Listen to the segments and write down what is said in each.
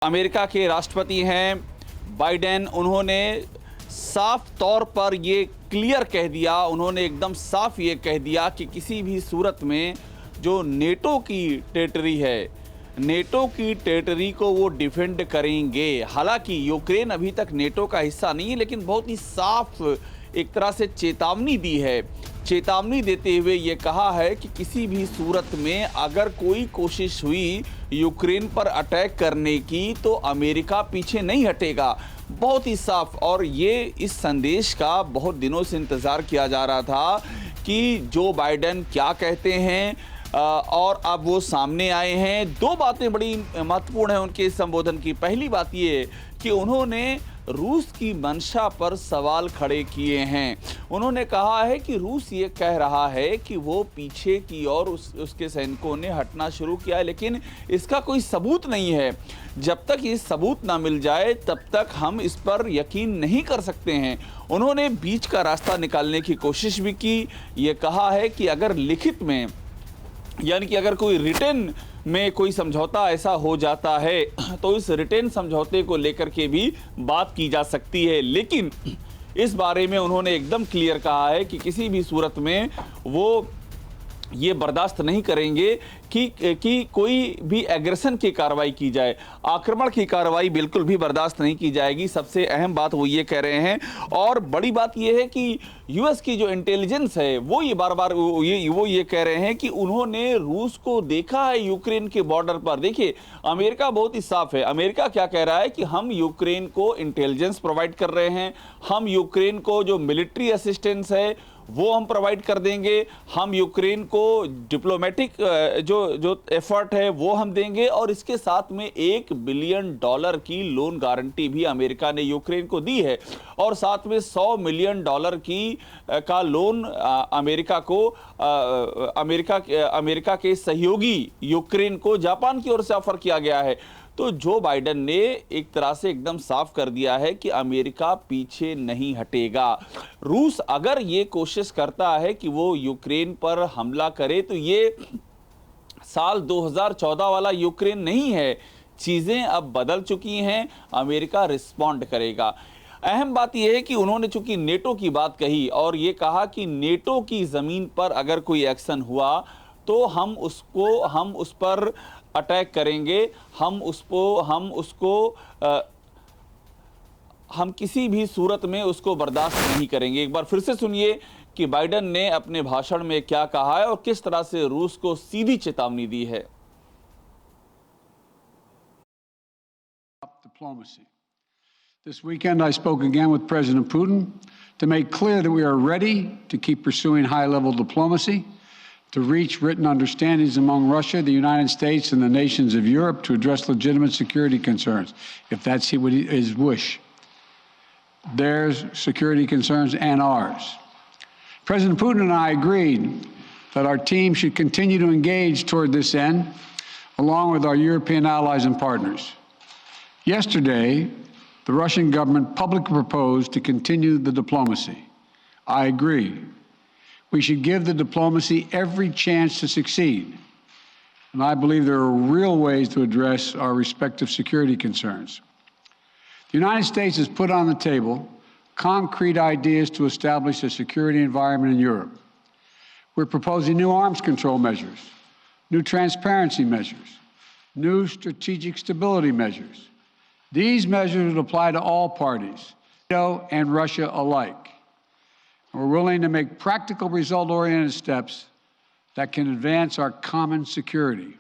America के राष्ट्रपति हैं बाइडेन, उन्होंने साफ तौर पर ये क्लियर कह दिया, उन्होंने एकदम साफ ये कह दिया कि किसी भी सूरत में जो नेटो की टेरिटरी है, नेटो की टेरिटरी को वो डिफेंड करेंगे। हालांकि यूक्रेन अभी तक नेटो का हिस्सा नहीं है, लेकिन बहुत ही साफ एक तरह से चेतावनी दी है। चेतावनी देते हुए ये कहा है कि किसी भी सूरत में अगर कोई कोशिश हुई यूक्रेन पर अटैक करने की तो अमेरिका पीछे नहीं हटेगा। बहुत ही साफ, और ये इस संदेश का बहुत दिनों से इंतज़ार किया जा रहा था कि जो बाइडेन क्या कहते हैं, और अब वो सामने आए हैं। दो बातें बड़ी महत्वपूर्ण हैं उनके संबोधन की। पहली बात ये कि उन्होंने रूस की मंशा पर सवाल खड़े किए हैं। उन्होंने कहा है कि रूस ये कह रहा है कि वो पीछे की ओर उसके सैनिकों ने हटना शुरू किया है, लेकिन इसका कोई सबूत नहीं है। जब तक ये सबूत ना मिल जाए तब तक हम इस पर यकीन नहीं कर सकते हैं। उन्होंने बीच का रास्ता निकालने की कोशिश भी की। ये कहा है कि अगर लिखित में, यानी कि अगर कोई रिटन में कोई समझौता ऐसा हो जाता है तो इस रिटन समझौते को लेकर के भी बात की जा सकती है, लेकिन इस बारे में उन्होंने एकदम क्लियर कहा है कि किसी भी सूरत में वो ये बर्दाश्त नहीं करेंगे कि कोई भी एग्रेशन की कार्रवाई की जाए, आक्रमण की कार्रवाई बिल्कुल भी बर्दाश्त नहीं की जाएगी। सबसे अहम बात वो ये कह रहे हैं। और बड़ी बात ये है कि यूएस की जो इंटेलिजेंस है वो ये बार बार वो ये कह रहे हैं कि उन्होंने रूस को देखा है यूक्रेन के बॉर्डर पर। देखिए, अमेरिका बहुत ही साफ है। अमेरिका क्या कह रहा है कि हम यूक्रेन को इंटेलिजेंस प्रोवाइड कर रहे हैं, हम यूक्रेन को जो मिलिट्री असिस्टेंस है वो हम प्रोवाइड कर देंगे, हम यूक्रेन को डिप्लोमेटिक जो एफर्ट है वो हम देंगे, और इसके साथ में $1 बिलियन की लोन गारंटी भी अमेरिका ने यूक्रेन को दी है, और साथ में $100 मिलियन का लोन अमेरिका के सहयोगी यूक्रेन को जापान की ओर से ऑफर किया गया है। तो जो बाइडेन ने एक तरह से एकदम साफ कर दिया है कि अमेरिका पीछे नहीं हटेगा। रूस अगर ये कोशिश करता है कि वो यूक्रेन पर हमला करे तो ये साल 2014 वाला यूक्रेन नहीं है। चीज़ें अब बदल चुकी हैं, अमेरिका रिस्पॉन्ड करेगा। अहम बात यह है कि उन्होंने चूंकि नेटो की बात कही और ये कहा कि नेटो की ज़मीन पर अगर कोई एक्शन हुआ तो हम उस पर अटैक करेंगे, हम किसी भी सूरत में उसको बर्दाश्त नहीं करेंगे। एक बार फिर से सुनिए कि बाइडेन ने अपने भाषण में क्या कहा है और किस तरह से रूस को सीधी चेतावनी दी है। Diplomacy. This weekend I spoke again with President Putin to make clear that we are ready to keep pursuing high-level diplomacy, to reach written understandings among Russia, the United States, and the nations of Europe to address legitimate security concerns, if that's his wish. Their security concerns and ours. President Putin and I agreed that our team should continue to engage toward this end, along with our European allies and partners. Yesterday, the Russian government publicly proposed to continue the diplomacy. I agree. We should give the diplomacy every chance to succeed. And I believe there are real ways to address our respective security concerns. The United States has put on the table concrete ideas to establish a security environment in Europe. We're proposing new arms control measures, new transparency measures, new strategic stability measures. These measures would apply to all parties, NATO and Russia alike. We're willing to make practical, result-oriented steps that can advance our common security.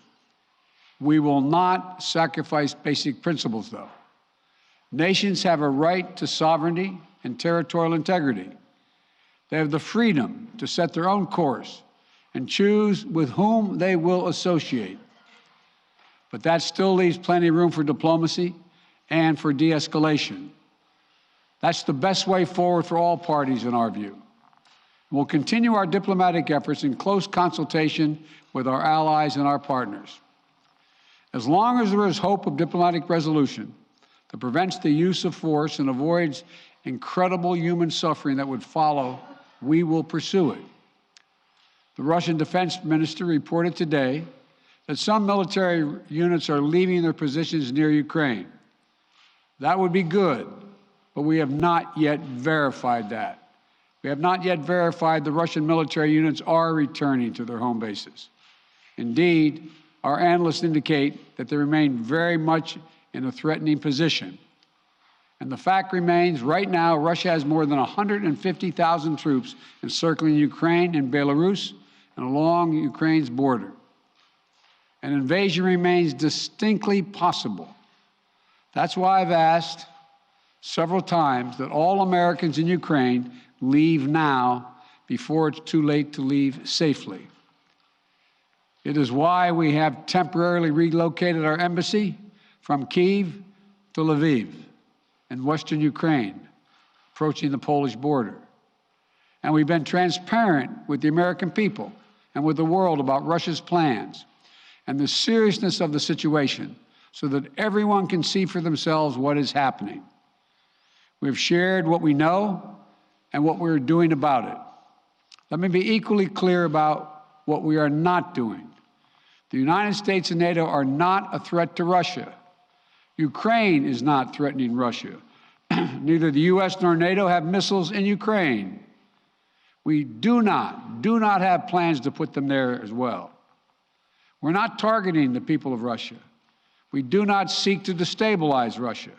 We will not sacrifice basic principles, though. Nations have a right to sovereignty and territorial integrity. They have the freedom to set their own course and choose with whom they will associate. But that still leaves plenty of room for diplomacy and for de-escalation. That's the best way forward for all parties, in our view. We'll continue our diplomatic efforts in close consultation with our allies and our partners. As long as there is hope of diplomatic resolution that prevents the use of force and avoids incredible human suffering that would follow, we will pursue it. The Russian defense minister reported today that some military units are leaving their positions near Ukraine. That would be good, but we have not yet verified that. We have not yet verified the Russian military units are returning to their home bases. Indeed, our analysts indicate that they remain very much in a threatening position. And the fact remains, right now, Russia has more than 150,000 troops encircling Ukraine and Belarus and along Ukraine's border. An invasion remains distinctly possible. That's why I've asked several times that all Americans in Ukraine leave now before it's too late to leave safely. It is why we have temporarily relocated our embassy from Kyiv to Lviv in western Ukraine, approaching the Polish border. And we've been transparent with the American people and with the world about Russia's plans and the seriousness of the situation so that everyone can see for themselves what is happening. We've shared what we know and what we're doing about it. Let me be equally clear about what we are not doing. The United States and NATO are not a threat to Russia. Ukraine is not threatening Russia. Neither the U.S. nor NATO have missiles in Ukraine. We do not have plans to put them there as well. We're not targeting the people of Russia. We do not seek to destabilize Russia.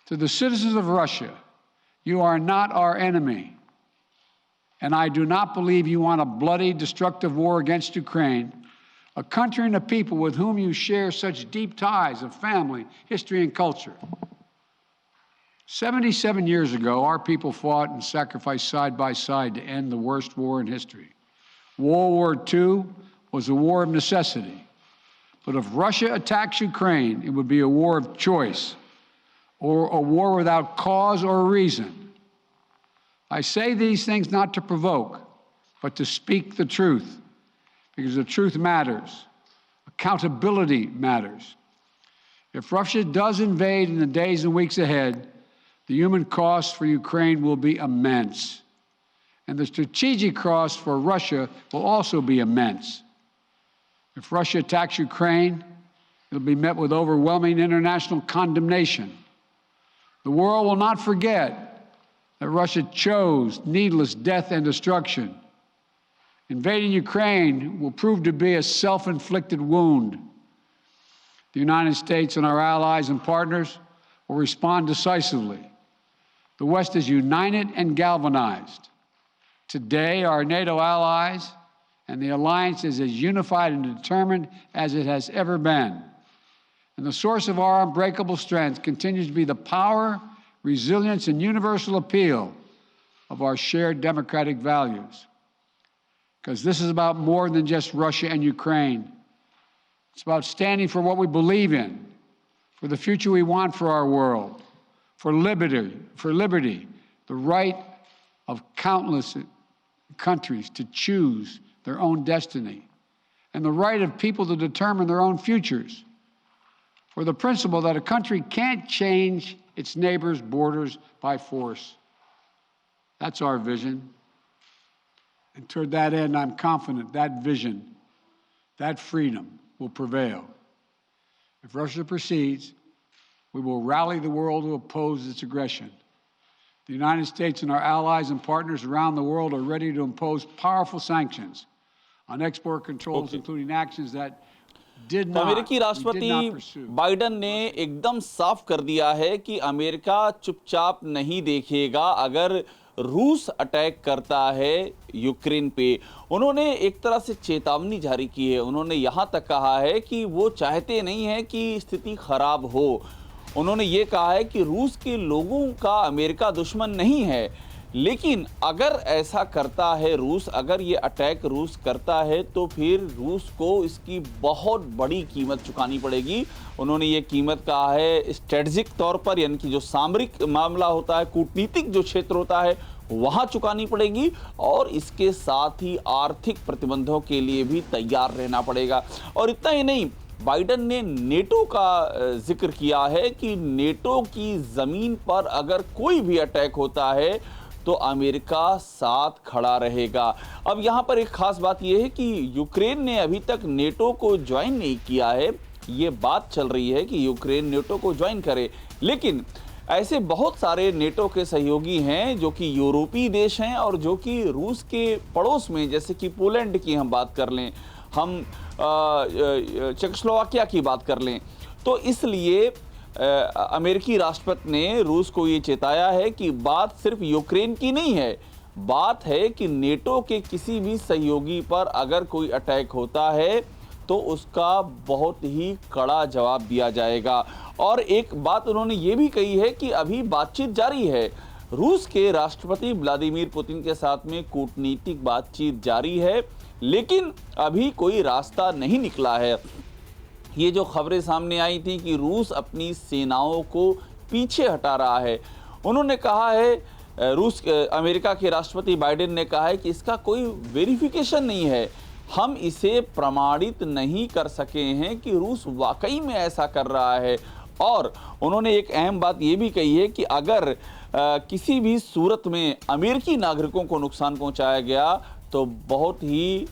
To the citizens of Russia, you are not our enemy. And I do not believe you want a bloody, destructive war against Ukraine, a country and a people with whom you share such deep ties of family, history, and culture. 77 years ago, our people fought and sacrificed side by side to end the worst war in history. World War II was a war of necessity. But if Russia attacks Ukraine, it would be a war of choice, or a war without cause or reason. I say these things not to provoke, but to speak the truth, because the truth matters. Accountability matters. If Russia does invade in the days and weeks ahead, the human cost for Ukraine will be immense. And the strategic cost for Russia will also be immense. If Russia attacks Ukraine, it'll be met with overwhelming international condemnation. The world will not forget that Russia chose needless death and destruction. Invading Ukraine will prove to be a self-inflicted wound. The United States and our allies and partners will respond decisively. The West is united and galvanized. Today, our NATO allies and the alliance is as unified and determined as it has ever been. And the source of our unbreakable strength continues to be the power, resilience, and universal appeal of our shared democratic values. Because this is about more than just Russia and Ukraine. It's about standing for what we believe in, for the future we want for our world, for liberty, the right of countless countries to choose their own destiny, and the right of people to determine their own futures, for the principle that a country can't change its neighbors' borders by force. That's our vision. And toward that end, I'm confident that vision, that freedom will prevail. If Russia proceeds, we will rally the world to oppose its aggression. The United States and our allies and partners around the world are ready to impose powerful sanctions on export controls, including actions that did not अमेरिकी राष्ट्रपति Biden ने एकदम साफ कर दिया है कि America चुपचाप नहीं देखेगा अगर रूस अटैक करता है यूक्रेन पे। उन्होंने एक तरह से चेतावनी जारी की है। उन्होंने यहां तक कहा है कि वो चाहते नहीं है कि स्थिति खराब हो। उन्होंने ये कहा है कि रूस के लोगों का अमेरिका दुश्मन नहीं है, लेकिन अगर ऐसा करता है रूस, अगर ये अटैक रूस करता है तो फिर रूस को इसकी बहुत बड़ी कीमत चुकानी पड़ेगी। उन्होंने ये कीमत कहा है स्ट्रेटजिक तौर पर, यानी कि जो सामरिक मामला होता है, कूटनीतिक जो क्षेत्र होता है वहाँ चुकानी पड़ेगी, और इसके साथ ही आर्थिक प्रतिबंधों के लिए भी तैयार रहना पड़ेगा। और इतना ही नहीं, बाइडन ने नेटो का जिक्र किया है कि नेटो की ज़मीन पर अगर कोई भी अटैक होता है तो अमेरिका साथ खड़ा रहेगा। अब यहाँ पर एक खास बात यह है कि यूक्रेन ने अभी तक नेटो को ज्वाइन नहीं किया है। ये बात चल रही है कि यूक्रेन नेटो को ज्वाइन करे, लेकिन ऐसे बहुत सारे नेटो के सहयोगी हैं जो कि यूरोपीय देश हैं और जो कि रूस के पड़ोस में, जैसे कि पोलैंड की हम बात कर लें, हम चेकोस्लोवाकिया की बात कर लें, तो इसलिए अमेरिकी राष्ट्रपति ने रूस को ये चेताया है कि बात सिर्फ यूक्रेन की नहीं है, बात है कि नेटो के किसी भी सहयोगी पर अगर कोई अटैक होता है तो उसका बहुत ही कड़ा जवाब दिया जाएगा। और एक बात उन्होंने ये भी कही है कि अभी बातचीत जारी है, रूस के राष्ट्रपति व्लादिमीर पुतिन के साथ में कूटनीतिक बातचीत जारी है, लेकिन अभी कोई रास्ता नहीं निकला है। ये जो खबरें सामने आई थी कि रूस अपनी सेनाओं को पीछे हटा रहा है, उन्होंने कहा है, अमेरिका के राष्ट्रपति बाइडेन ने कहा है कि इसका कोई वेरिफिकेशन नहीं है, हम इसे प्रमाणित नहीं कर सके हैं कि रूस वाकई में ऐसा कर रहा है। और उन्होंने एक अहम बात ये भी कही है कि अगर किसी भी सूरत में अमेरिकी नागरिकों को नुकसान पहुंचाया गया तो बहुत ही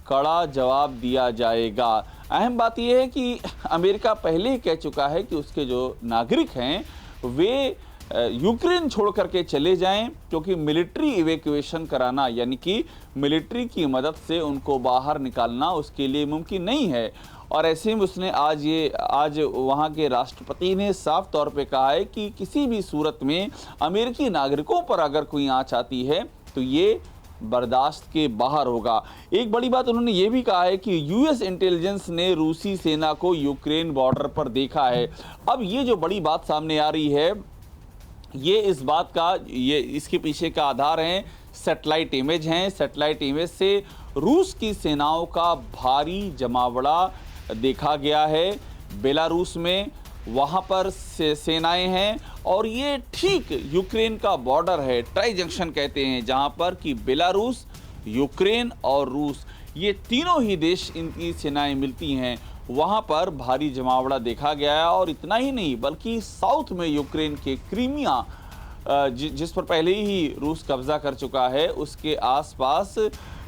कड़ा जवाब दिया जाएगा। अहम बात यह है कि अमेरिका पहले ही कह चुका है कि उसके जो नागरिक हैं वे यूक्रेन छोड़ करके चले जाएं, क्योंकि मिलिट्री इवैक्यूएशन कराना, यानी कि मिलिट्री की मदद से उनको बाहर निकालना उसके लिए मुमकिन नहीं है। और ऐसे में उसने आज वहाँ के राष्ट्रपति ने साफ तौर पे कहा है कि किसी भी सूरत में अमेरिकी नागरिकों पर अगर कोई आँच आती है तो ये बर्दाश्त के बाहर होगा। एक बड़ी बात उन्होंने ये भी कहा है कि यूएस इंटेलिजेंस ने रूसी सेना को यूक्रेन बॉर्डर पर देखा है। अब ये जो बड़ी बात सामने आ रही है, ये इस बात का, ये इसके पीछे का आधार है सैटेलाइट इमेज हैं। सैटेलाइट इमेज से रूस की सेनाओं का भारी जमावड़ा देखा गया है बेलारूस में, वहाँ पर सेनाएं हैं और ये ठीक यूक्रेन का बॉर्डर है, ट्राई जंक्शन कहते हैं, जहाँ पर कि बेलारूस, यूक्रेन और रूस, ये तीनों ही देश इनकी सेनाएं मिलती हैं। वहाँ पर भारी जमावड़ा देखा गया है। और इतना ही नहीं बल्कि साउथ में यूक्रेन के क्रीमिया, जिस पर पहले ही रूस कब्जा कर चुका है, उसके आसपास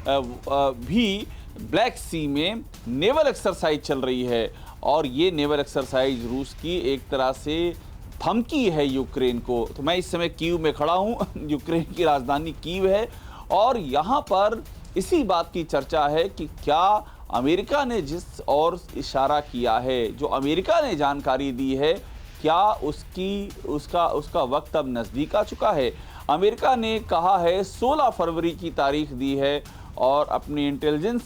भी ब्लैक सी में नेवल एक्सरसाइज चल रही है। और ये नेवल एक्सरसाइज रूस की एक तरह से धमकी है यूक्रेन को। तो मैं इस समय कीव में खड़ा हूँ, यूक्रेन की राजधानी कीव है, और यहाँ पर इसी बात की चर्चा है कि क्या अमेरिका ने जिस और इशारा किया है, जो अमेरिका ने जानकारी दी है, क्या उसका वक्त अब नज़दीक आ चुका है। अमेरिका ने कहा है 16 फरवरी की तारीख दी है और अपनी इंटेलिजेंस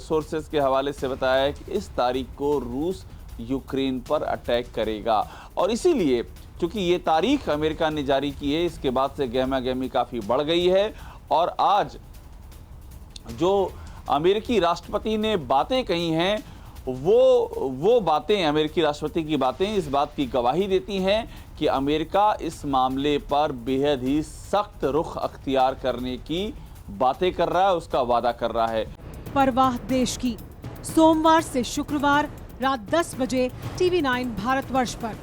सोर्सेज के हवाले से बताया है कि इस तारीख को रूस यूक्रेन पर अटैक करेगा। और इसीलिए क्योंकि ये तारीख अमेरिका ने जारी की है, इसके बाद से गहमागहमी काफ़ी बढ़ गई है। और आज जो अमेरिकी राष्ट्रपति ने बातें कही हैं, वो बातें, अमेरिकी राष्ट्रपति की बातें इस बात की गवाही देती हैं कि अमेरिका इस मामले पर बेहद ही सख्त रुख अख्तियार करने की बातें कर रहा है, उसका वादा कर रहा है। परवाह देश की, सोमवार से शुक्रवार रात 10 बजे TV9 भारतवर्ष पर।